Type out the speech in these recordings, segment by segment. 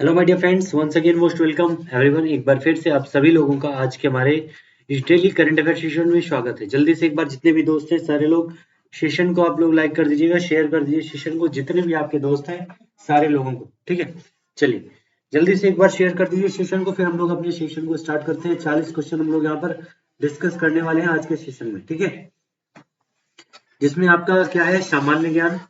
Hello my dear friends, once again most welcome everyone. एक बार फिर से आप सभी लोगों का आज के हमारे इस डेली करंट अफेयर सेशन में स्वागत है। जल्दी से एक बार जितने भी दोस्त हैं सारे लोग सेशन को आप लोग लाइक कर दीजिएगा, शेयर कर दीजिए सेशन को, जितने भी आपके दोस्त हैं सारे लोगों को। ठीक है, चलिए जल्दी से एक बार शेयर कर दीजिए सेशन को, फिर हम लोग अपने सेशन को स्टार्ट करते हैं। 40 क्वेश्चन हम लोग यहाँ पर डिस्कस करने वाले हैं आज के सेशन में। ठीक है, जिसमें आपका क्या है, सामान्य ज्ञान,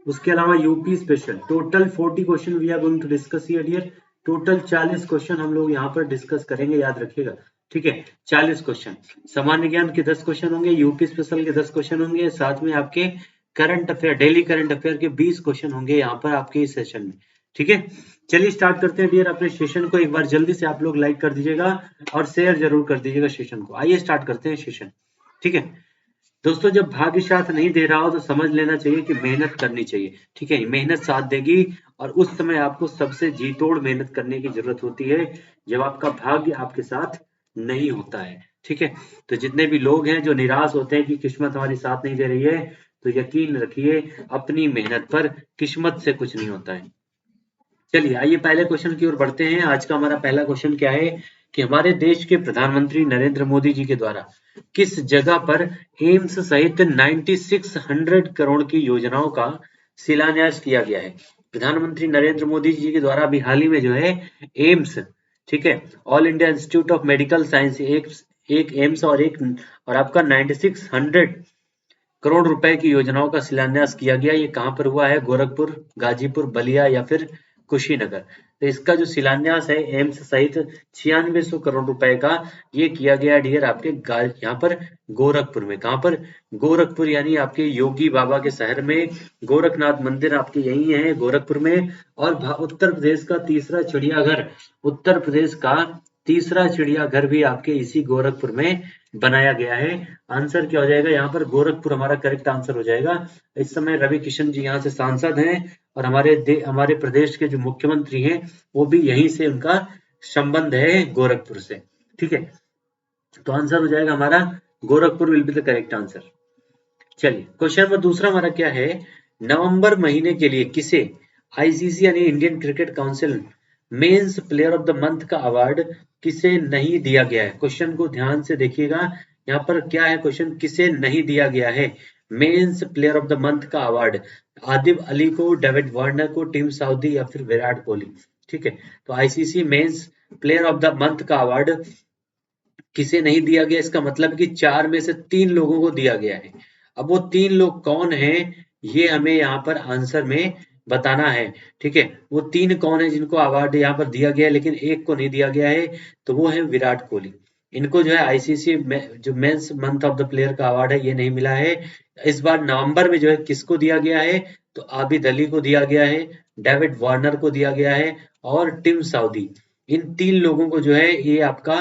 उसके अलावा UP special. Total 40 question we are going to discuss here dear. Total 40 question हम लोग यहाँ पर डिस्कस करेंगे, याद रखिएगा। ठीक है, 40 क्वेश्चन। सामान्य ज्ञान के 10 क्वेश्चन होंगे, यूपी स्पेशल के 10 क्वेश्चन होंगे, साथ में आपके current affair, daily current affair के 20 क्वेश्चन होंगे यहाँ पर आपके इस सेशन में। ठीक है, चलिए स्टार्ट करते हैं डियर अपने सेशन को। एक बार जल्दी से आप लोग लाइक कर दीजिएगा और शेयर जरूर कर दीजिएगा सेशन को। आइए स्टार्ट करते हैं सेशन। ठीक है दोस्तों, जब भाग्य साथ नहीं दे रहा हो तो समझ लेना चाहिए कि मेहनत करनी चाहिए। ठीक है, मेहनत साथ देगी और उस समय आपको सबसे जी तोड़ मेहनत करने की जरूरत होती है, जब आपका भाग्य आपके साथ नहीं होता है। ठीक है, तो जितने भी लोग हैं जो निराश होते हैं कि किस्मत हमारी साथ नहीं दे रही है, तो यकीन रखिए अपनी मेहनत पर किस्मत से कुछ नहीं होता है। चलिए आइए पहले क्वेश्चन की ओर बढ़ते हैं। आज का हमारा पहला क्वेश्चन क्या है कि हमारे देश के प्रधानमंत्री नरेंद्र मोदी जी के द्वारा किस जगह पर एम्स सहित 9600 करोड़ की योजनाओं का शिलान्यास किया गया है। प्रधानमंत्री नरेंद्र मोदी जी के द्वारा अभी हाल ही में जो है एम्स, ठीक है, all India institute of medical science, एक एम्स और आपका 9600 करोड़ रुपए की योजनाओं का शिलान्यास किया गया। ये कहाँ पर हुआ है? गोरखपुर, गाजीपुर, बलिया या फिर कुशीनगर। तो इसका जो शिलान्यास है एम्स सहित 9600 करोड़ रुपए का, ये किया गया डियर आपके यहाँ पर गोरखपुर में। कहाँ पर? गोरखपुर, यानी आपके योगी बाबा के शहर में। गोरखनाथ मंदिर आपके यही है गोरखपुर में। और उत्तर प्रदेश का तीसरा चिड़ियाघर, उत्तर प्रदेश का तीसरा चिड़ियाघर भी आपके इसी गोरखपुर में बनाया गया है। आंसर क्या हो जाएगा यहाँ पर? गोरखपुर हमारा करेक्ट आंसर हो जाएगा। इस समय रवि किशन जी यहाँ से सांसद हैं और हमारे प्रदेश के जो मुख्यमंत्री हैं वो भी यहीं से, उनका संबंध है गोरखपुर से। ठीक है, तो आंसर हो जाएगा हमारा Gorakhpur will be the correct answer. चलिए क्वेश्चन नंबर दूसरा हमारा क्या है, नवंबर महीने के लिए किसे आईसीसी यानी Indian cricket council men's player of the month का अवार्ड किसे नहीं दिया गया है? क्वेश्चन को ध्यान से देखिएगा, यहाँ पर क्या है क्वेश्चन, किसे नहीं दिया गया है men's player of the month का अवार्ड? आदिब अली को, डेविड वार्नर को, टिम साउदी या फिर विराट कोहली। ठीक है, तो ICC men's player of the month का अवार्ड किसे नहीं दिया गया? इसका मतलब कि 4 में से 3 लोगों को दिया गया है। अब वो 3 लोग कौन हैं, ये हमें यहाँ पर आंसर में बताना है। ठीक है, वो 3 कौन है जिनको अवार्ड यहाँ पर दिया गया है लेकिन एक को नहीं दिया गया है, तो वो है विराट कोहली। इनको जो है आईसीसी में जो men's month of the player का अवार्ड है ये नहीं मिला है। इस बार नवंबर में जो है किसको दिया गया है? तो आबिद अली को दिया गया है, डेविड वार्नर को दिया गया है और टिम साउदी। इन 3 लोगों को जो है ये आपका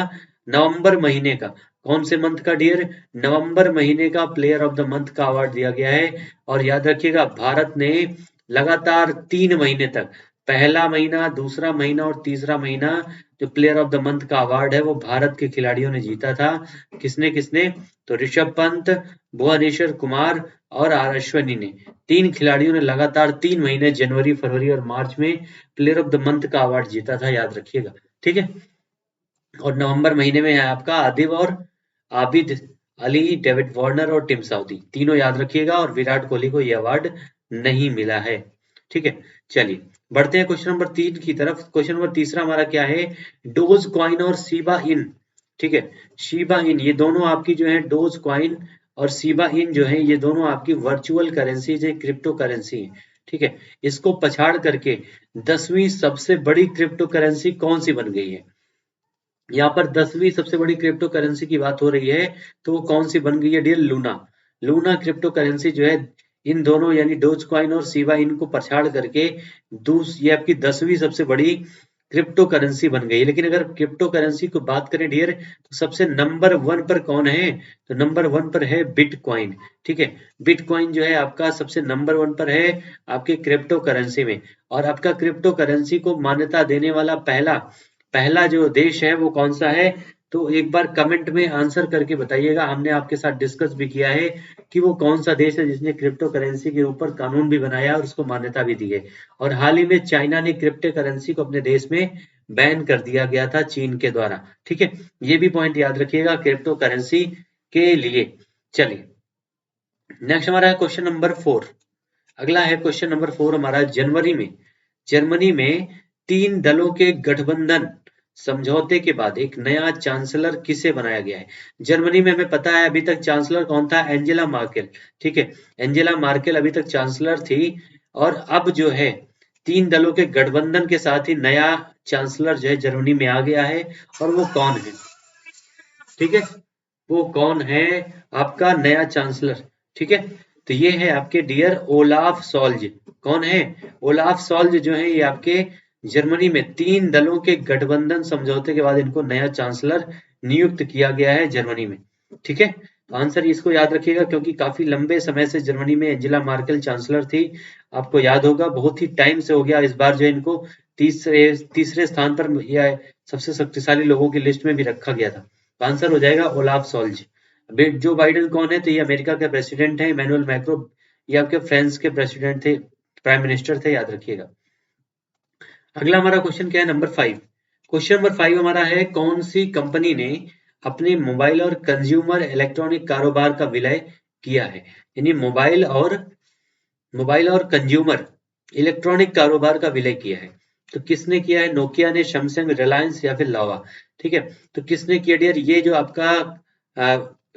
नवंबर महीने का, कौन से मंथ का डियर? नवंबर महीने का प्लेयर ऑफ द मंथ का अवार्ड दिया गया है। और याद रखिएगा भारत ने लगातार 3 महीने तक, पहला महीना, दूसरा महीना और तीसरा महीना, जो प्लेयर ऑफ द मंथ का अवार्ड है वो भारत के खिलाड़ियों ने जीता था। किसने किसने? तो ऋषभ पंत, भुवनेश्वर कुमार और आर अश्विनी ने, 3 खिलाड़ियों ने लगातार 3 महीने, जनवरी, फरवरी और मार्च में प्लेयर ऑफ द मंथ का अवार्ड जीता था, याद रखिएगा। ठीक है, और नवंबर महीने में है आपका आदिब और आबिद अली, डेविड वार्नर और टिम साउदी, तीनों याद रखिएगा। और विराट कोहली को यह अवार्ड नहीं मिला है। ठीक है, चलिए बढ़ते हैं क्वेश्चन नंबर 3 की तरफ। क्वेश्चन नंबर तीसरा हमारा क्या है, डोज कॉइन और शिबा इन। ठीक है, शिबा इन, ये दोनों आपकी जो है, डोज कॉइन और शिबा इन जो है, ये दोनों आपकी वर्चुअल करेंसीज है, क्रिप्टो करेंसी है। ठीक है, इसको पछाड़ करके 10वीं सबसे बड़ी क्रिप्टो करेंसी कौन सी बन गई है? यहाँ पर 10वीं सबसे बड़ी क्रिप्टो करेंसी की बात हो रही है, तो वो कौन सी बन गई है dear? Luna. Luna cryptocurrency जो है, इन दोनों यानी डोज कॉइन और शिबा इनको पछाड़ करके ये आपकी 10वीं सबसे बड़ी क्रिप्टो करेंसी बन गई है। लेकिन अगर क्रिप्टो करेंसी की बात करें डियर, तो सबसे नंबर 1 पर कौन है? तो नंबर 1 पर है बिटकॉइन। ठीक है, बिटकॉइन जो है आपका सबसे नंबर 1 पर है आपके क्रिप्टो करेंसी में। और आपका क्रिप्टो करेंसी को मान्यता देने वाला पहला पहला जो देश है वो कौन सा है? तो एक बार कमेंट में आंसर करके बताइएगा। हमने आपके साथ डिस्कस भी किया है कि वो कौन सा देश है जिसने क्रिप्टो करेंसी के ऊपर कानून भी बनाया और उसको मान्यता भी दी है। और हाल ही में चाइना ने क्रिप्टो करेंसी को अपने देश में बैन कर दिया गया था चीन के द्वारा। ठीक है, ये भी पॉइंट याद रखिएगा क्रिप्टो करेंसी के लिए। चलिए नेक्स्ट हमारा है क्वेश्चन नंबर 4। अगला है क्वेश्चन नंबर 4 हमारा। जर्मनी में 3 दलों के गठबंधन समझौते के बाद एक नया चांसलर किसे बनाया गया है? जर्मनी में हमें पता है अभी तक चांसलर कौन था? Angela Merkel. ठीक है, एंजेला मार्केल अभी तक चांसलर थी और अब जो है 3 दलों के गठबंधन के साथ ही नया चांसलर जो है जर्मनी में आ गया है। और वो कौन है? ठीक है, वो कौन है आपका नया चांसलर? ठीक है, तो ये है आपके डियर ओलाफ सॉल्ज। कौन है? ओलाफ सॉल्ज जो है ये आपके जर्मनी में 3 दलों के गठबंधन समझौते के बाद इनको नया चांसलर नियुक्त किया गया है जर्मनी में। ठीक है, तो आंसर इसको याद रखिएगा क्योंकि काफी लंबे समय से जर्मनी में एंजेला मार्केल चांसलर थी। आपको याद होगा बहुत ही टाइम से हो गया। इस बार जो है इनको तीसरे स्थान पर या सबसे शक्तिशाली लोगों की लिस्ट में भी रखा गया था। तो आंसर हो जाएगा ओलाफ सॉल्ज। जो बाइडेन कौन है? तो ये अमेरिका के प्रेसिडेंट है। इमैनुअल मैक्रो ये आपके फ्रांस के प्रेसिडेंट थे, प्राइम मिनिस्टर थे, याद रखिएगा। अगला हमारा क्वेश्चन क्या है? नंबर 5। क्वेश्चन नंबर 5 हमारा है कौन सी कंपनी ने अपने मोबाइल और कंज्यूमर इलेक्ट्रॉनिक कारोबार का विलय किया है? यानी मोबाइल और कंज्यूमर इलेक्ट्रॉनिक कारोबार का विलय किया है। तो किसने किया है? नोकिया ने, सैमसंग, रिलायंस या फिर लावा। ठीक है, तो किसने किया डियर? ये जो आपका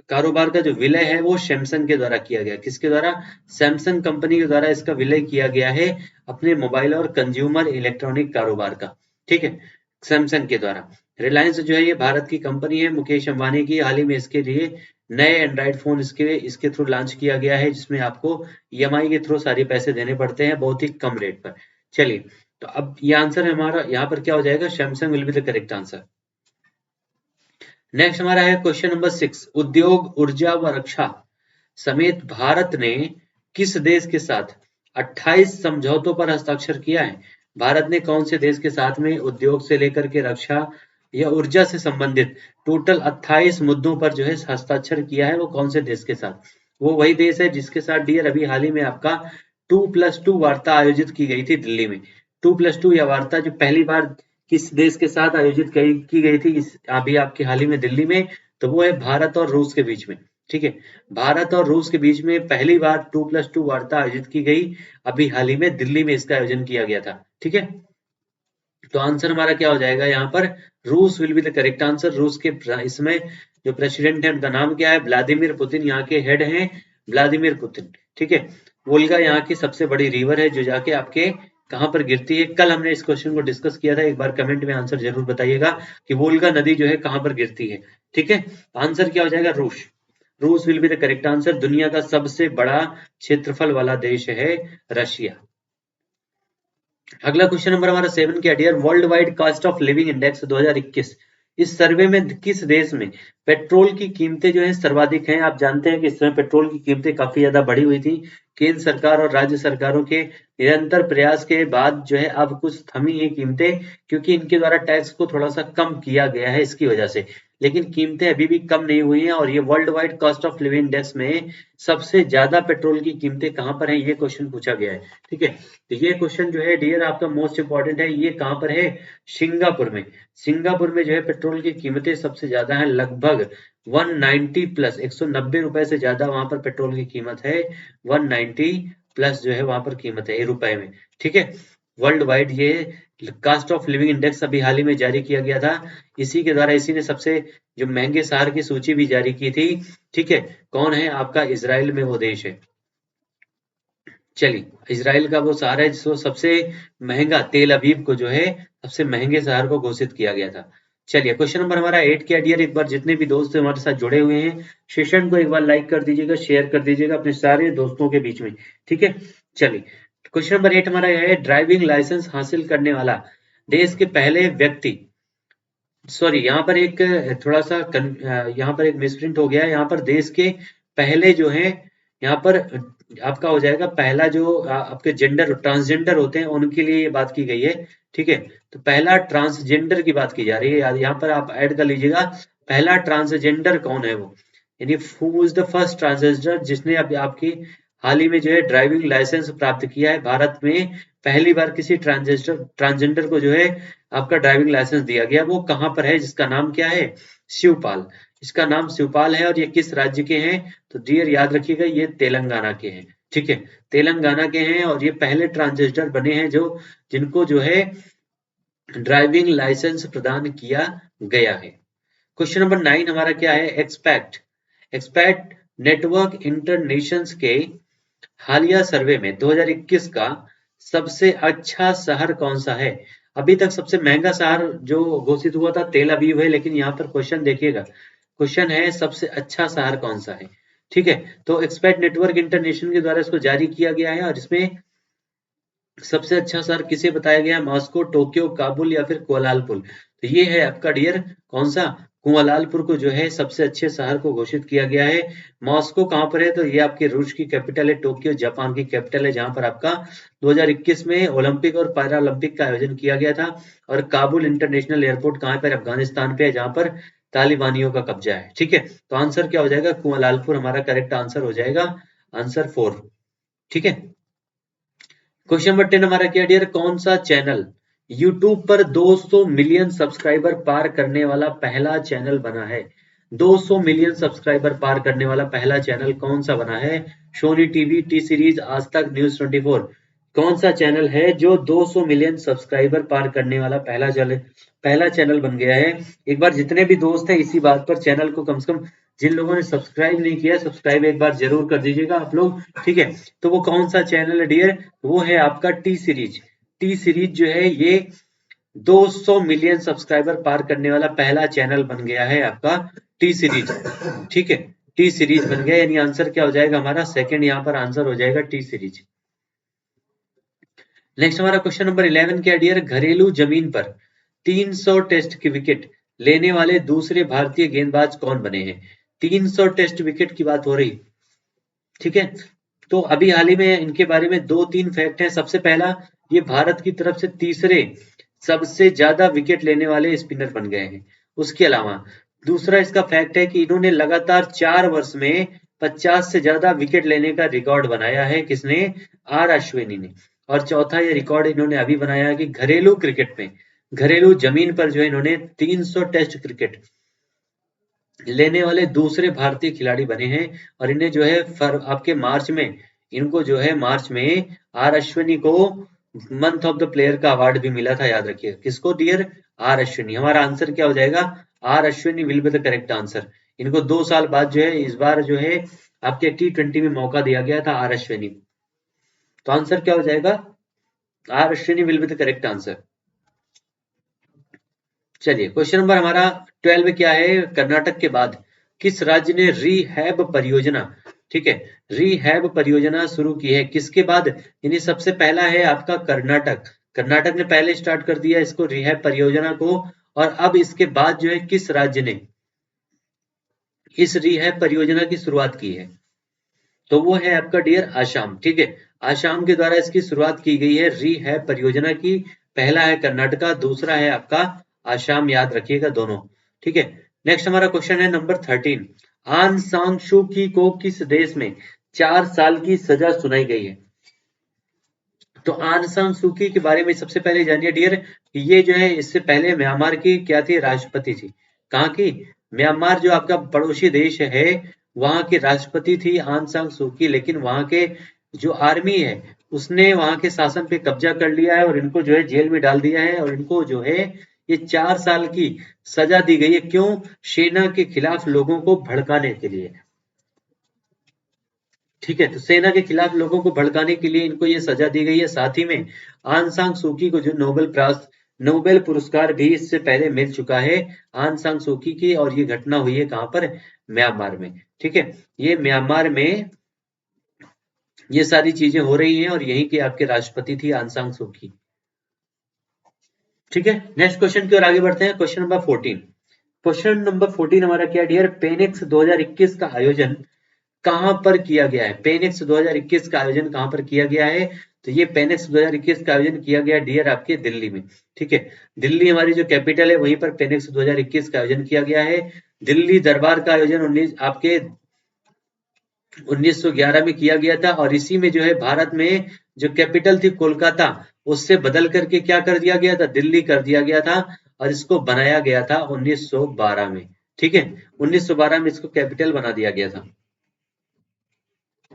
कारोबार का जो विलय है वो सैमसंग के द्वारा किया गया। किसके द्वारा? सैमसंग कंपनी के द्वारा इसका विलय किया गया है अपने मोबाइल और कंज्यूमर इलेक्ट्रॉनिक कारोबार का। ठीक है, सैमसंग के द्वारा। रिलायंस जो है ये भारत की कंपनी है मुकेश अंबानी की। हाल ही में इसके लिए नए एंड्रॉइड फोन इसके थ्रू लॉन्च किया गया है जिसमें आपको ईएमआई के थ्रू सारे पैसे देने पड़ते हैं बहुत ही कम रेट पर। चलिए, तो अब ये आंसर है हमारा। यहाँ पर क्या हो जाएगा? Samsung will be the correct answer. Next हमारा है क्वेश्चन नंबर 6। उद्योग, ऊर्जा व रक्षा समेत भारत ने किस देश के साथ 28 समझौतों पर हस्ताक्षर किया है? भारत ने कौन से देश के साथ में उद्योग से लेकर के रक्षा या ऊर्जा से संबंधित टोटल 28 मुद्दों पर जो है हस्ताक्षर किया है? वो कौन से देश के साथ? वो वही देश है जिसके साथ डियर अभी हाल ही में आपका 2+2 वार्ता आयोजित की गई थी दिल्ली में। 2+2 यह वार्ता जो पहली बार किस देश के साथ आयोजित की गई थी अभी आपके हाल ही में दिल्ली में? तो वो है भारत और रूस के बीच में। ठीक है, भारत और रूस के बीच में पहली बार 2+2 वार्ता आयोजित की गई। अभी हाल ही में दिल्ली में इसका आयोजन किया गया था। ठीक है, तो आंसर हमारा क्या हो जाएगा यहाँ पर? रूस will be the correct answer. रूस के इसमें जो प्रेसिडेंट है उनका नाम क्या है? Vladimir Putin. यहाँ के हेड हैं व्लादिमीर पुतिन। ठीक है, वोल्गा यहाँ की सबसे बड़ी रिवर है जो जाके आपके कहाँ पर गिरती है? कल हमने इस क्वेश्चन को डिस्कस किया था। एक बार कमेंट में आंसर जरूर बताइएगा कि वोल्गा नदी जो है कहाँ पर गिरती है। ठीक है, आंसर क्या हो जाएगा? रूस। रूस will be the correct answer. दुनिया का सबसे बड़ा क्षेत्रफल वाला देश है रशिया। अगला क्वेश्चन नंबर हमारा 7 क्या dear? World wide cost of living index 2021 इस सर्वे में किस देश में पेट्रोल की कीमतें जो है सर्वाधिक हैं? आप जानते हैं कि इस समय पेट्रोल की कीमतें काफी ज्यादा बढ़ी हुई थी। केंद्र सरकार और राज्य सरकारों के निरंतर प्रयास के बाद जो है अब कुछ थमी ये कीमतें, क्योंकि इनके द्वारा टैक्स को थोड़ा सा कम किया गया है इसकी वजह से। लेकिन कीमतें अभी भी कम नहीं हुई हैं और ये world wide cost of living index में सबसे ज्यादा पेट्रोल की कीमतें कहाँ पर है? ये क्वेश्चन पूछा गया है। ठीक है, तो ये क्वेश्चन जो है डियर आपका मोस्ट इंपॉर्टेंट है। ये कहाँ पर है? सिंगापुर में। सिंगापुर में जो है पेट्रोल की कीमतें सबसे ज्यादा है, लगभग 190 प्लस 190 रुपए से ज्यादा वहां पर पेट्रोल की कीमत है। 190 प्लस जो है वहां पर कीमत है रुपए में। ठीक है, वर्ल्ड वाइड ये कॉस्ट ऑफ लिविंग इंडेक्स अभी हाल ही में जारी किया गया था। इसी के द्वारा इसी ने सबसे जो महंगे शहर की सूची भी जारी की थी। ठीक है, कौन है आपका? इजराइल में वो देश है। चलिए, इजराइल का वो शहर है जिसको सबसे महंगा, तेल अवीव को जो है सबसे महंगे शहर को घोषित किया गया था। चलिए, क्वेश्चन नंबर हमारा 8 क्या डियर? एक बार जितने भी दोस्त हमारे साथ जुड़े हुए हैं सेशन को एक बार लाइक कर दीजिएगा, शेयर कर दीजिएगा अपने सारे दोस्तों के बीच में। ठीक है, चलिए क्वेश्चन नंबर 8 हमारा यह है ड्राइविंग लाइसेंस हासिल करने वाला देश के पहले व्यक्ति। सॉरी, यहाँ पर एक थोड़ा सा यहाँ पर एक मिसप्रिंट हो गया है। यहाँ पर देश के पहले जो है यहाँ पर आपका हो जाएगा पहला जो आपके जेंडर ट्रांसजेंडर होते हैं उनके लिए ये बात की गई है। ठीक है, तो पहला ट्रांसजेंडर की बात की जा रही है। यहाँ पर आप ऐड कर लीजिएगा पहला ट्रांसजेंडर कौन है वो, यानी who is the first transgender जिसने अभी आपकी हाल ही में जो है ड्राइविंग लाइसेंस प्राप्त किया है। भारत में पहली बार किसी ट्रांसजेंडर को जो है आपका ड्राइविंग लाइसेंस दिया गया, वो कहाँ पर है, जिसका नाम क्या है, शिवपाल। इसका नाम शिवपाल है और ये किस राज्य के हैं, तो डियर याद रखिएगा ये तेलंगाना के हैं। ठीक है, तेलंगाना के हैं और ये पहले ट्रांसजेंडर बने हैं जो जिनको जो है ड्राइविंग लाइसेंस प्रदान किया गया है। क्वेश्चन नंबर 9 हमारा क्या है, एक्सपैक्ट नेटवर्क इंटरनेशंस के हालिया सर्वे में 2021 का सबसे अच्छा शहर कौन सा है। अभी तक सबसे महंगा शहर जो घोषित हुआ था तेल अवीव है, लेकिन यहाँ पर क्वेश्चन देखिएगा, क्वेश्चन है सबसे अच्छा शहर कौन सा है। ठीक है, तो एक्सपैक्ट नेटवर्क इंटरनेशनल के द्वारा इसको जारी किया गया है और इसमें सबसे अच्छा शहर किसे बताया गया, मॉस्को, टोक्यो, काबुल या फिर कुआलालंपुर। तो ये है आपका डियर कौन सा, कुआलालंपुर को जो है सबसे अच्छे शहर को घोषित किया गया है। मॉस्को कहाँ पर है, तो ये आपके रूस की कैपिटल है, टोक्यो जापान की कैपिटल है जहां पर आपका 2021 में ओलंपिक और पैरा ओलंपिक का आयोजन किया गया था। और काबुल इंटरनेशनल एयरपोर्ट कहाँ पर, अफगानिस्तान पे है जहां पर तालिबानियों का कब्जा है। ठीक है, तो आंसर क्या हो जाएगा, कुआलालंपुर हमारा करेक्ट आंसर हो जाएगा, आंसर 4। ठीक है, क्वेश्चन नंबर 10 हमारा क्या डियर, कौन सा चैनल यूट्यूब पर 200 मिलियन सब्सक्राइबर पार करने वाला पहला चैनल बना है। 200 मिलियन सब्सक्राइबर पार करने वाला पहला चैनल कौन सा बना है, सोनी टीवी, टी सीरीज, आज तक, न्यूज 24, कौन सा चैनल है जो 200 मिलियन सब्सक्राइबर पार करने वाला पहला चैनल बन गया है। एक बार जितने भी दोस्त हैं इसी बात पर चैनल को कम से कम, जिन लोगों ने सब्सक्राइब नहीं किया सब्सक्राइब एक बार जरूर कर दीजिएगा आप लोग। ठीक है, तो वो कौन सा चैनल है डियर, वो है आपका टी सीरीज। टी सीरीज जो है ये 200 मिलियन सब्सक्राइबर पार करने वाला पहला चैनल बन गया है आपका टी सीरीज। ठीक है, टी सीरीज बन गया, यानी आंसर क्या हो जाएगा हमारा सेकंड, यहाँ पर आंसर हो जाएगा टी सीरीज। नेक्स्ट हमारा क्वेश्चन नंबर 11 क्या डियर, घरेलू जमीन पर 300 टेस्ट की विकेट लेने वाले दूसरे भारतीय गेंदबाज कौन बने हैं। 300 टेस्ट विकेट की बात हो रही। ठीक है, तो अभी हाल ही में इनके बारे में 2-3 फैक्ट हैं। सबसे पहला, ये भारत की तरफ से तीसरे सबसे ज्यादा विकेट लेने वाले स्पिनर बन गए हैं। उसके अलावा दूसरा इसका फैक्ट है कि इन्होंने लगातार 4 वर्ष में 50 से ज्यादा विकेट लेने का रिकॉर्ड बनाया है, किसने, आर अश्विनी ने। और चौथा ये रिकॉर्ड इन्होंने अभी बनाया है कि घरेलू क्रिकेट में, घरेलू जमीन पर जो है इन्होंने 300 टेस्ट क्रिकेट लेने वाले दूसरे भारतीय खिलाड़ी बने हैं। और इन्हें जो है आपके मार्च में, इनको जो है मार्च में आर अश्विनी को मंथ ऑफ द प्लेयर का अवार्ड भी मिला था, याद रखिए किसको डियर, आर अश्विनी। हमारा आंसर क्या हो जाएगा, R Ashwini will be the correct answer. इनको 2 साल बाद जो है इस बार जो है आपके T20 में मौका दिया गया था आर अश्विनी। तो आंसर क्या हो जाएगा, R Ashwini will be the correct answer. चलिए क्वेश्चन नंबर हमारा 12 क्या है, कर्नाटक के बाद किस राज्य ने रीहैब परियोजना, ठीक है, रीहैब परियोजना शुरू की है, किसके बाद, यानी सबसे पहला है आपका कर्नाटक। कर्नाटक ने पहले स्टार्ट कर दिया इसको रीहैब परियोजना को, और अब इसके बाद जो है किस राज्य ने इस रीहैब परियोजना की शुरुआत की है, तो वो है आपका डियर आसाम। ठीक है, आसाम के द्वारा इसकी शुरुआत की गई है रीहैब परियोजना की। पहला है कर्नाटका, दूसरा है आपका आसाम, याद रखिएगा दोनों। ठीक है, नेक्स्ट हमारा क्वेश्चन है नंबर 13, आन सान सू की को किस देश में 4 साल की सजा सुनाई गई है। तो आन सान सू की के बारे में सबसे पहले जानिए डियर, ये जो है इससे पहले म्यांमार की क्या थी, राष्ट्रपति थी। कहाँ की, म्यांमार जो आपका पड़ोसी देश है वहां की राष्ट्रपति थी आन सान सू की, लेकिन वहां के जो आर्मी है उसने वहां के शासन पे कब्जा कर लिया है और इनको जो है जेल में डाल दिया है, और इनको जो है ये 4 साल की सजा दी गई है। क्यों, सेना के खिलाफ लोगों को भड़काने के लिए। ठीक है, तो सेना के खिलाफ लोगों को भड़काने के लिए इनको ये सजा दी गई है। साथ ही में आन सांग सूकी को जो नोबेल पुरस्कार भी इससे पहले मिल चुका है आन सांग सूकी की, और ये घटना हुई है कहां पर, म्यांमार में। ठीक है, ये म्यांमार में ये सारी चीजें हो रही हैं और यहीं के आपके राष्ट्रपति थी आन सांग सूकी। ठीक है, नेक्स्ट क्वेश्चन की ओर आगे बढ़ते हैं, क्वेश्चन नंबर 14। क्वेश्चन नंबर 14 हमारा क्या डियर, पेनिक्स 2021 का आयोजन कहां पर किया गया है, पेनिक्स 2021 का आयोजन कहां पर किया गया है, तो ये पेनेक्स 2021 का आयोजन किया गया डियर आपके दिल्ली में। ठीक है, दिल्ली हमारी जो कैपिटल है वहीं पर पेनेक्स 2021 का आयोजन किया गया है। दिल्ली दरबार का आयोजन 1911 में किया गया था और इसी में जो है भारत में जो कैपिटल थी कोलकाता, उससे बदल करके क्या कर दिया गया था, दिल्ली कर दिया गया था और इसको बनाया गया था 1912 में। ठीक है, 1912 में इसको कैपिटल बना दिया गया था।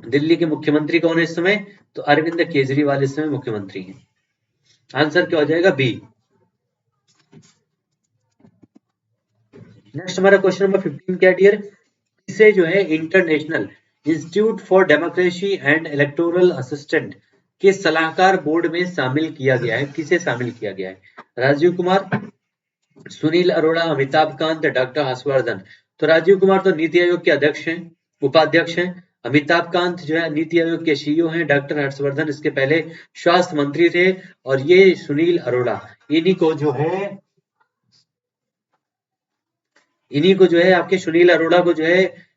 दिल्ली के मुख्यमंत्री कौन है इस समय, तो अरविंद केजरीवाल इस समय मुख्यमंत्री हैं। आंसर क्या हो जाएगा, बी। नेक्स्ट हमारा क्वेश्चन नंबर 15 क्या डियर, इसे जो है international institute for democracy and electoral assistant के सलाहकार बोर्ड में शामिल किया गया है। किसे शामिल किया गया है, राजीव कुमार, सुनील अरोड़ा, अमिताभ कांत, डॉक्टर हर्षवर्धन। तो राजीव कुमार तो नीति आयोग के अध्यक्ष हैं, उपाध्यक्ष हैं। अमिताभ कांत जो है नीति आयोग के सीईओ हैं। डॉक्टर हर्षवर्धन इसके पहले स्वास्थ्य मंत्री थे और ये सुनील अरोड़ा, इन्हीं को जो है आपके सुनील अरोड़ा को जो है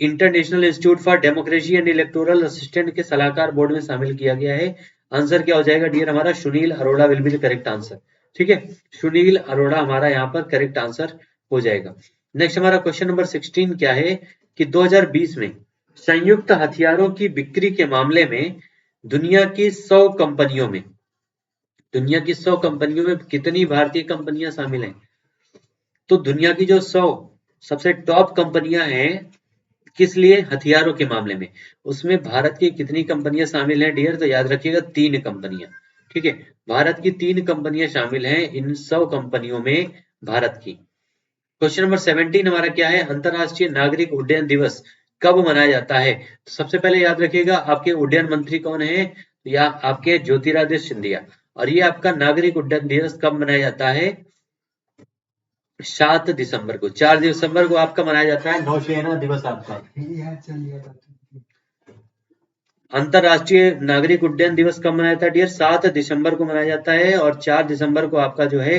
international institute for democracy and electoral assistant के सलाहकार बोर्ड में शामिल किया गया है। आंसर क्या हो जाएगा डियर हमारा, Sunil Arora will be the correct answer. ठीक है, सुनील अरोड़ा हमारा यहाँ पर करेक्ट आंसर हो जाएगा। नेक्स्ट हमारा क्वेश्चन नंबर 16 क्या है कि 2020 में संयुक्त हथियारों की बिक्री के मामले में दुनिया की 100 कंपनियों में कितनी भारतीय कंपनियां शामिल हैं, तो दुनिया की जो 100 सबसे टॉप कंपनियां हैं किस लिए, हथियारों के मामले में, उसमें भारत की कितनी कंपनियां शामिल हैं डियर, तो याद रखिएगा 3 कंपनियां। ठीक है, भारत की 3 कंपनियां शामिल हैं इन 100 कंपनियों में भारत की। क्वेश्चन नंबर 17 हमारा क्या है, अंतरराष्ट्रीय नागरिक उड्डयन दिवस कब मनाया जाता है। तो सबसे पहले याद रखिएगा आपके उड्डयन मंत्री कौन है, या आपके ज्योतिरादित्य सिंधिया। और ये आपका नागरिक उड्डयन दिवस कब मनाया जाता है, 7 दिसंबर को। 4 दिसंबर को आपका मनाया जाता है नौसेना दिवस आपका। अंतरराष्ट्रीय नागरिक उड्डयन दिवस कब मनाया जाता है डियर, 7 दिसंबर को मनाया जाता है और 4 दिसंबर को आपका जो है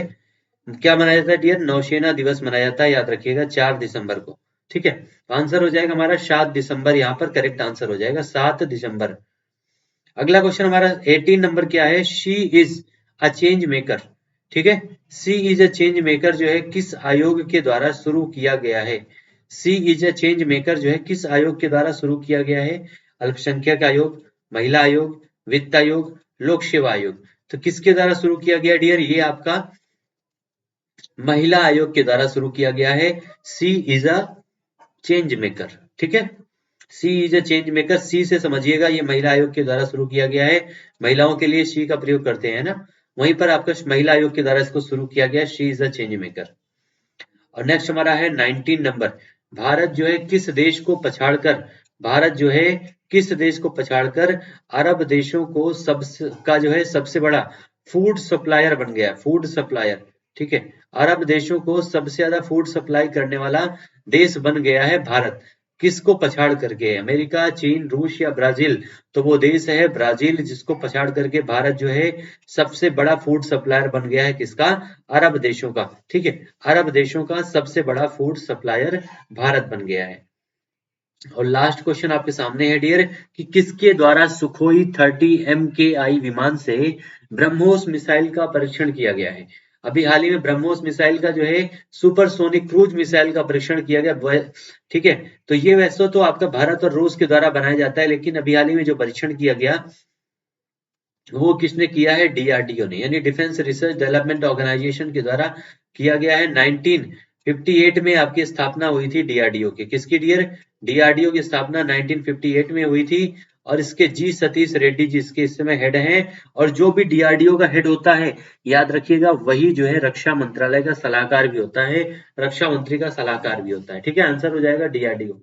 क्या मनाया जाता है डियर, नौसेना दिवस मनाया जाता है, याद रखिएगा 4 दिसंबर को। ठीक है, आंसर हो जाएगा हमारा 7 दिसंबर, यहाँ पर करेक्ट आंसर हो जाएगा 7 दिसंबर। अगला क्वेश्चन हमारा 18 नंबर क्या है, she is a change maker. ठीक है, सी इज अ चेंज मेकर जो है किस आयोग के द्वारा शुरू किया गया है, सी इज अ चेंज मेकर जो है किस आयोग के द्वारा शुरू किया गया है, अल्पसंख्यक आयोग, महिला आयोग, वित्त आयोग, लोक सेवा आयोग। तो किसके द्वारा शुरू किया गया डियर, ये आपका महिला आयोग के द्वारा शुरू किया गया है। सी इज अ चेंज मेकर। ठीक है, सी इज अ चेंज मेकर, सी से समझिएगा ये महिला आयोग के द्वारा शुरू किया गया है। महिलाओं के लिए सी का प्रयोग करते हैं ना, वहीं पर आपका महिला आयोग के द्वारा इसको शुरू किया गया, she is a change maker. और नेक्स्ट हमारा है 19 नंबर, भारत जो है किस देश को पछाड़कर अरब देशों को सबसे बड़ा फूड सप्लायर बन गया, फूड सप्लायर। ठीक है, अरब देशों को सबसे ज्यादा फूड सप्लाई करने वाला देश बन गया है भारत। किसको पछाड़ करके, अमेरिका, चीन, रूस या ब्राजील, तो वो देश है ब्राजील, जिसको पछाड़ करके भारत जो है सबसे बड़ा फूड सप्लायर बन गया है, किसका, अरब देशों का। ठीक है, अरब देशों का सबसे बड़ा फूड सप्लायर भारत बन गया है। और लास्ट क्वेश्चन आपके सामने है डियर कि किसके द्वारा सुखोई 30 MKI विमान से ब्रह्मोस मिसाइल का परीक्षण किया गया है। अभी हाल ही में ब्रह्मोस मिसाइल का जो है सुपरसोनिक क्रूज मिसाइल का परीक्षण किया गया। ठीक है, तो ये वैसे तो आपका भारत और रूस के द्वारा बनाया जाता है, लेकिन अभी हाल ही में जो परीक्षण किया गया वो किसने किया है, डीआरडीओ ने, यानी डिफेंस रिसर्च डेवलपमेंट ऑर्गेनाइजेशन के द्वारा किया गया है। 1958 में आपकी स्थापना हुई थी डीआरडीओ की, किसकी डियर, डीआरडीओ की स्थापना 1958 में हुई थी और इसके जी सतीश रेड्डी जी इसके इस समय हेड हैं। और जो भी डीआरडीओ का हेड होता है याद रखिएगा वही जो है रक्षा मंत्रालय का सलाहकार भी होता है, रक्षा मंत्री का सलाहकार भी होता है। ठीक है, आंसर हो जाएगा डीआरडीओ।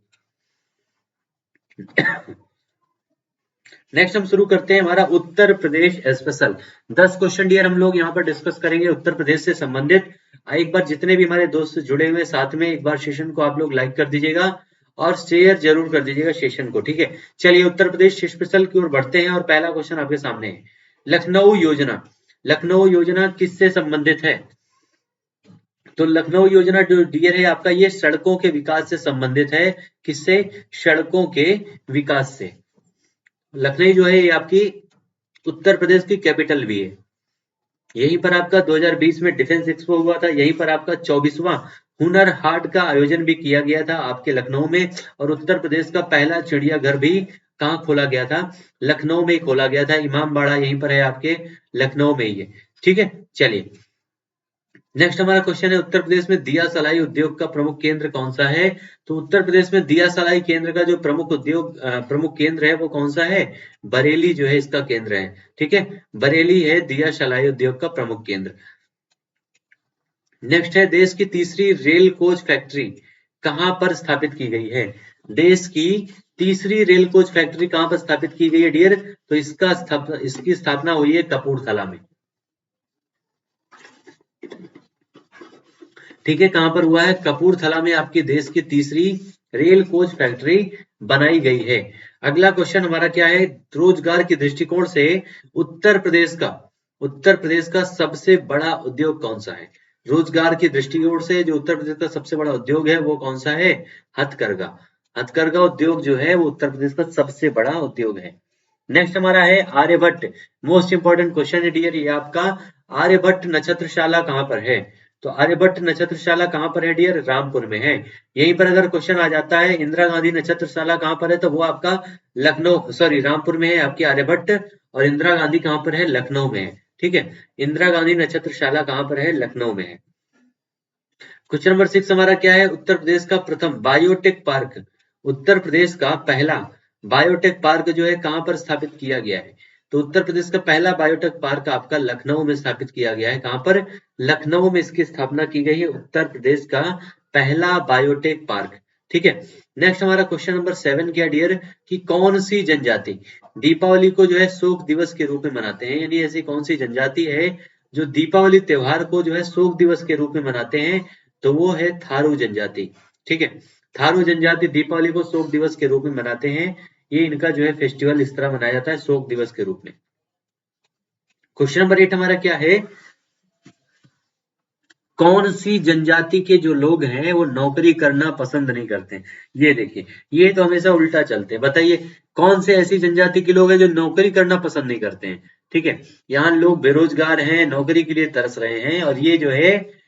नेक्स्ट हम शुरू करते हैं हमारा Uttar Pradesh special 10 question dear हम लोग यहाँ पर डिस्कस करेंगे उत्तर प्रदेश से संबंधित। एक बार जितने भी हमारे दोस्त जुड़े हुए साथ में एक बार सेशन को आप लोग लाइक कर दीजिएगा और शेयर जरूर कर दीजिएगा सेशन को। ठीक है, चलिए उत्तर प्रदेश स्पेशल की ओर बढ़ते हैं और पहला क्वेश्चन आपके सामने है, लखनऊ योजना। लखनऊ योजना किससे संबंधित है, तो लखनऊ योजना जो डियर है आपका ये सड़कों के विकास से संबंधित है। किससे, सड़कों के विकास से। लखनऊ जो है ये आपकी उत्तर प्रदेश की कैपिटल भी है। यहीं पर आपका 2020 में डिफेंस एक्सपो हुआ था, यहीं पर आपका 24वां हुनर हाट का आयोजन भी किया गया था आपके लखनऊ में। और उत्तर प्रदेश का पहला चिड़ियाघर भी कहाँ खोला गया था? लखनऊ में ही खोला गया था। इमामबाड़ा यहीं पर है आपके लखनऊ में ही है। ठीक है, चलिए नेक्स्ट हमारा क्वेश्चन है, उत्तर प्रदेश में दिया सलाई उद्योग का प्रमुख केंद्र कौन सा है? तो उत्तर प्रदेश में दिया सलाई केंद्र का जो प्रमुख केंद्र है वो कौन सा है? बरेली जो है इसका केंद्र है। ठीक है, बरेली है दिया सलाई उद्योग का प्रमुख केंद्र। नेक्स्ट है, देश की तीसरी रेल कोच फैक्ट्री कहां पर स्थापित की गई है? देश की तीसरी रेल कोच फैक्ट्री कहां पर स्थापित की गई है डियर? तो इसकी स्थापना हुई है कपूरथला में। ठीक है, कहां पर हुआ है? कपूरथला में आपके देश की तीसरी रेल कोच फैक्ट्री बनाई गई है। अगला क्वेश्चन हमारा क्या है? रोजगार के दृष्टिकोण से उत्तर प्रदेश का सबसे बड़ा उद्योग कौन सा है? रोजगार की दृष्टिकोण से जो उत्तर प्रदेश का सबसे बड़ा उद्योग है वो कौन सा है? हथकरघा। हथकरघा उद्योग जो है वो उत्तर प्रदेश का सबसे बड़ा उद्योग है। नेक्स्ट हमारा है आर्यभट्ट। मोस्ट इंपोर्टेंट क्वेश्चन है डियर ये आपका, आर्यभट्ट नक्षत्रशाला कहां पर है? तो आर्यभट्ट नक्षत्रशाला कहां पर है डियर? रामपुर में है। यहीं पर अगर क्वेश्चन आ जाता है इंदिरा गांधी नक्षत्रशाला कहां पर है? तो वो आपका रामपुर में है आपकी आर्यभट्ट। और इंदिरा गांधी कहां पर है? लखनऊ में है। ठीक है, इंदिरा गांधी नक्षत्रशाला कहां पर है? लखनऊ में है। क्वेश्चन नंबर 6 हमारा क्या है? उत्तर प्रदेश का प्रथम बायोटेक पार्क, उत्तर प्रदेश का पहला बायोटेक पार्क जो है कहां पर स्थापित किया गया है? तो उत्तर प्रदेश का पहला बायोटेक पार्क आपका लखनऊ में स्थापित किया गया है। कहां पर? लखनऊ में इसकी स्थापना की गई है, उत्तर प्रदेश का पहला बायोटेक पार्क। ठीक है, नेक्स्ट हमारा क्वेश्चन नंबर 7 क्या डियर, कि कौन सी जनजाति दीपावली को जो है शोक दिवस के रूप में मनाते हैं? यानी ऐसी कौन सी जनजाति है जो दीपावली त्योहार को जो है शोक दिवस के रूप में मनाते हैं? तो वो है थारू जनजाति। ठीक है, थारू जनजाति दीपावली को शोक दिवस के रूप में मनाते हैं। ये इनका जो है फेस्टिवल इस तरह मनाया जाता है शोक दिवस के रूप में। क्वेश्चन नंबर 8 हमारा क्या है? कौन सी जनजाति के जो लोग हैं वो नौकरी करना पसंद नहीं करते? ये देखिए, ये तो हमेशा उल्टा चलते हैं। बताइए कौन से ऐसी जनजाति के लोग हैं जो नौकरी करना पसंद नहीं करते हैं? ठीक है, यहाँ लोग बेरोजगार हैं, नौकरी के लिए तरस रहे हैं, और ये जो है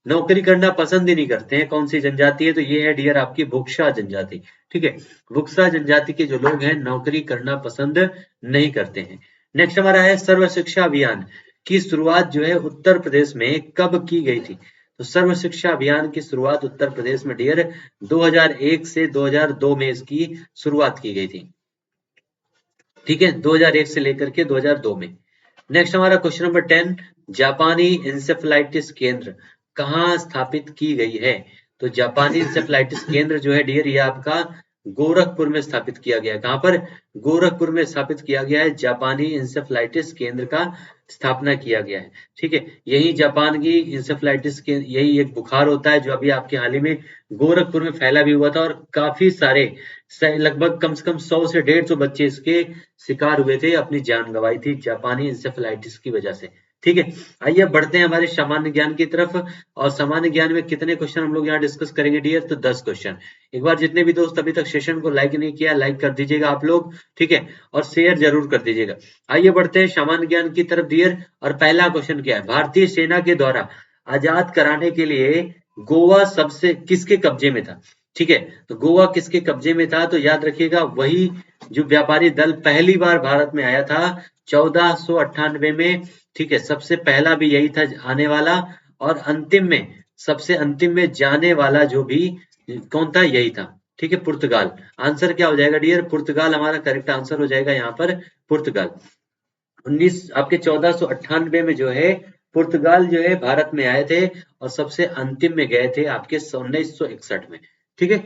नौकरी करना पसंद ही नहीं करते हैं। कौन सी जनजाति है? तो ये है डियर आपकी भुक्शा जनजाति। ठीक है, भुक्शा जनजाति के जो लोग हैं नौकरी करना पसंद नहीं करते हैं। नेक्स्ट हमारा है, सर्व शिक्षा अभियान की शुरुआत जो है उत्तर प्रदेश में कब की गई थी? तो सर्व शिक्षा अभियान की शुरुआत उत्तर प्रदेश में डियर 2001 से 2002 में इसकी शुरुआत की गई थी। ठीक है, 2001 से लेकर के 2002 में। नेक्स्ट हमारा क्वेश्चन नंबर 10, जापानी इंसेफेलाइटिस केंद्र कहाँ स्थापित की गई है? तो जापानी इंसेफेलाइटिस केंद्र जो है डियर ये आपका गोरखपुर में स्थापित किया गया है। कहां पर? गोरखपुर में स्थापित किया गया है। जापानी इंसेफेलाइटिस केंद्र का स्थापना किया गया है। ठीक है, यही जापान की इंसेफेलाइटिस के यही एक बुखार होता है जो अभी आपके हाल ही में गोरखपुर में फैला भी हुआ था, और काफी सारे लगभग कम से कम 100 से 150 बच्चे इसके शिकार हुए थे, अपनी जान गंवाई थी जापानी इंसेफेलाइटिस की वजह से। ठीक है, आइए बढ़ते हैं हमारे सामान्य ज्ञान की तरफ। और सामान्य ज्ञान में कितने क्वेश्चन हम लोग यहाँ डिस्कस करेंगे डियर? तो 10 क्वेश्चन। एक बार जितने भी दोस्त अभी तक सेशन को लाइक नहीं किया, लाइक कर दीजिएगा आप लोग। ठीक है, और शेयर जरूर कर दीजिएगा। आइए बढ़ते हैं सामान्य ज्ञान की तरफ डियर। और पहला क्वेश्चन क्या है? भारतीय सेना के द्वारा आजाद कराने के लिए गोवा सबसे किसके कब्जे में था? ठीक है, तो गोवा किसके कब्जे में था? तो याद रखिएगा वही जो व्यापारी दल पहली बार भारत में आया था 1498 में। ठीक है, सबसे पहला भी यही था आने वाला, और अंतिम में सबसे अंतिम में जाने वाला जो भी कौन था? यही था। ठीक है, पुर्तगाल। आंसर क्या हो जाएगा डियर? पुर्तगाल हमारा करेक्ट आंसर हो जाएगा यहाँ पर, पुर्तगाल। 1498 में जो है पुर्तगाल जो है भारत में आए थे, और सबसे अंतिम में गए थे आपके 1961 में। ठीक है,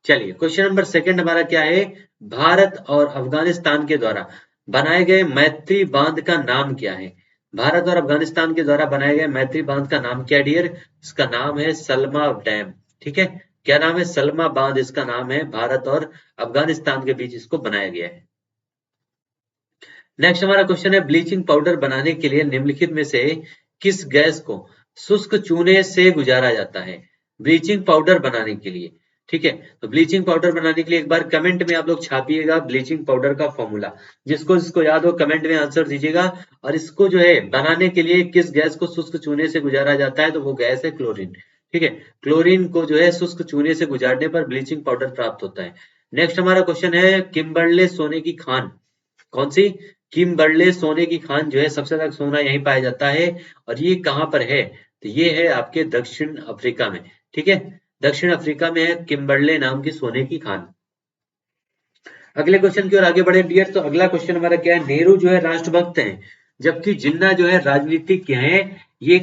चलिए क्वेश्चन नंबर 2 हमारा क्या है? भारत और अफगानिस्तान के द्वारा बनाए गए मैत्री बांध का नाम क्या है? भारत और अफगानिस्तान के द्वारा बनाए गए मैत्री बांध का नाम क्या है डियर? इसका नाम है सलमा डैम। ठीक है, क्या नाम है? सलमा बांध इसका नाम है। भारत और अफगानिस्तान के बीच इसको बनाया गया है। नेक्स्ट हमारा क्वेश्चन है, ब्लीचिंग पाउडर बनाने के लिए निम्नलिखित में से किस गैस को शुष्क चूने से गुजारा जाता है? ब्लीचिंग पाउडर बनाने के लिए ठीक है। तो ब्लीचिंग पाउडर बनाने के लिए एक बार कमेंट में आप लोग छापिएगा ब्लीचिंग पाउडर का फॉर्मूला, जिसको जिसको याद हो कमेंट में आंसर दीजिएगा। और इसको जो है बनाने के लिए किस गैस को शुष्क चूने से गुजारा जाता है, तो वो गैस है क्लोरीन। ठीक है, क्लोरीन को जो है शुष्क चूने से गुजारने पर ब्लीचिंग पाउडर प्राप्त होता है। नेक्स्ट हमारा क्वेश्चन है किम्बरले सोने की खान, कौन सी? किम्बरले सोने की खान जो है सबसे ज्यादा सोना यहीं पाया जाता है, और ये कहाँ पर है? तो ये है आपके दक्षिण अफ्रीका में। ठीक है, दक्षिण अफ्रीका में है किम्बरले नाम की सोने की खान। अगले क्वेश्चन की ओर आगे बढ़े डियर। तो अगला क्वेश्चन हमारा क्या है? नेहरू जो है राष्ट्रभक्त हैं, जबकि जिन्ना जो है राजनीतिज्ञ हैं। ये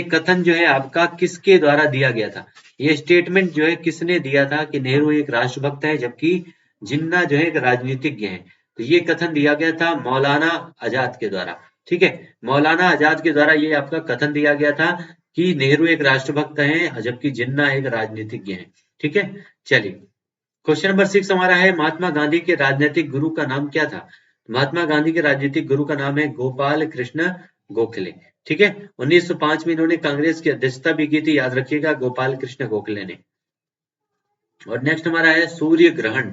कथन जो है आपका किसके द्वारा दिया गया था? ये स्टेटमेंट जो है किसने दिया था कि नेहरू एक राष्ट्रभक्त है जबकि जिन्ना जो है एक राजनीतिज्ञ है? तो ये कथन दिया गया था मौलाना आजाद के द्वारा। ठीक है, मौलाना आजाद के द्वारा ये आपका कथन दिया गया था कि नेहरू एक राष्ट्रभक्त हैं जबकि जिन्ना एक राजनीतिज्ञ हैं। ठीक है, चलिए क्वेश्चन नंबर 6 हमारा है महात्मा गांधी के राजनीतिक गुरु का नाम क्या था? महात्मा गांधी के राजनीतिक गुरु का नाम है गोपाल कृष्ण गोखले। ठीक है, 1905 में इन्होंने कांग्रेस की अध्यक्षता भी की थी, याद रखिएगा गोपाल कृष्ण गोखले ने। और नेक्स्ट हमारा है सूर्य ग्रहण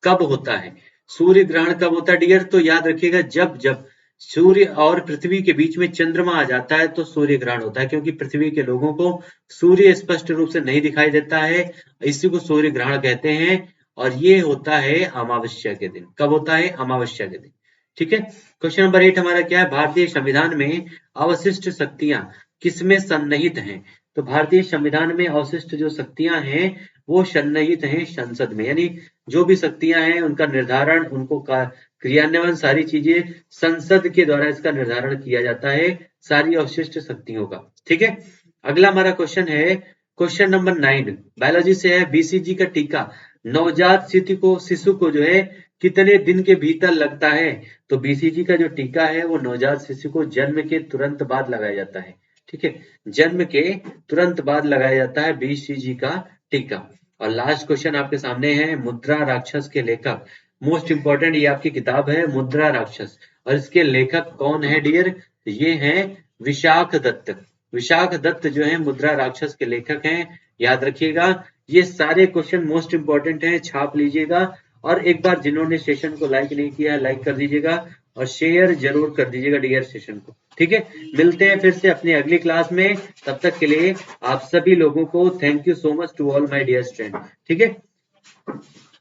कब होता है? सूर्य ग्रहण कब होता है डियर? तो याद रखिएगा जब जब सूर्य और पृथ्वी के बीच में चंद्रमा आ जाता है तो सूर्य ग्रहण होता है, क्योंकि पृथ्वी के लोगों को सूर्य स्पष्ट रूप से नहीं दिखाई देता है, इसी को सूर्य ग्रहण कहते हैं। और ये होता है अमावस्या के दिन। कब होता है? अमावस्या के दिन। ठीक है, क्वेश्चन नंबर 8 हमारा क्या है? भारतीय संविधान में अवशिष्ट शक्तियां किसमें सन्निहित हैं? तो भारतीय संविधान में अवशिष्ट जो शक्तियां हैं वो सन्निहित हैं संसद में, यानी जो भी शक्तियां हैं उनका निर्धारण, उनको क्रियान्वयन, सारी चीजें संसद के द्वारा इसका निर्धारण किया जाता है, सारी अवशिष्ट शक्तियों का। ठीक है, अगला हमारा क्वेश्चन है क्वेश्चन नंबर 9 बायोलॉजी से है। बीसीजी का टीका नवजात शिशु को जो है कितने दिन के भीतर लगता है? तो बीसीजी का जो टीका है वो नवजात शिशु को जन्म के तुरंत बाद लगाया जाता है। ठीक है, जन्म के तुरंत बाद लगाया जाता है बीसीजी का टीका। और लास्ट क्वेश्चन आपके सामने है मुद्रा राक्षस के लेखक, मोस्ट इंपॉर्टेंट ये आपकी किताब है मुद्रा राक्षस, और इसके लेखक कौन है डियर? ये हैं विशाख दत्त। विशाख दत्त जो है मुद्रा राक्षस के लेखक हैं, याद रखिएगा। ये सारे क्वेश्चन मोस्ट इंपॉर्टेंट हैं, छाप लीजिएगा। और एक बार जिन्होंने सेशन को लाइक नहीं किया है लाइक कर दीजिएगा, और शेयर जरूर कर दीजिएगा डियर सेशन को। ठीक है, मिलते हैं फिर से अपनी अगली क्लास में, तब तक के लिए आप सभी लोगों को thank you so much to all my dear student. ठीक है,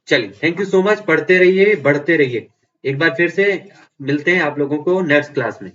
चलिए थैंक यू सो मच, पढ़ते रहिए बढ़ते रहिए। एक बार फिर से मिलते हैं आप लोगों को नेक्स्ट क्लास में।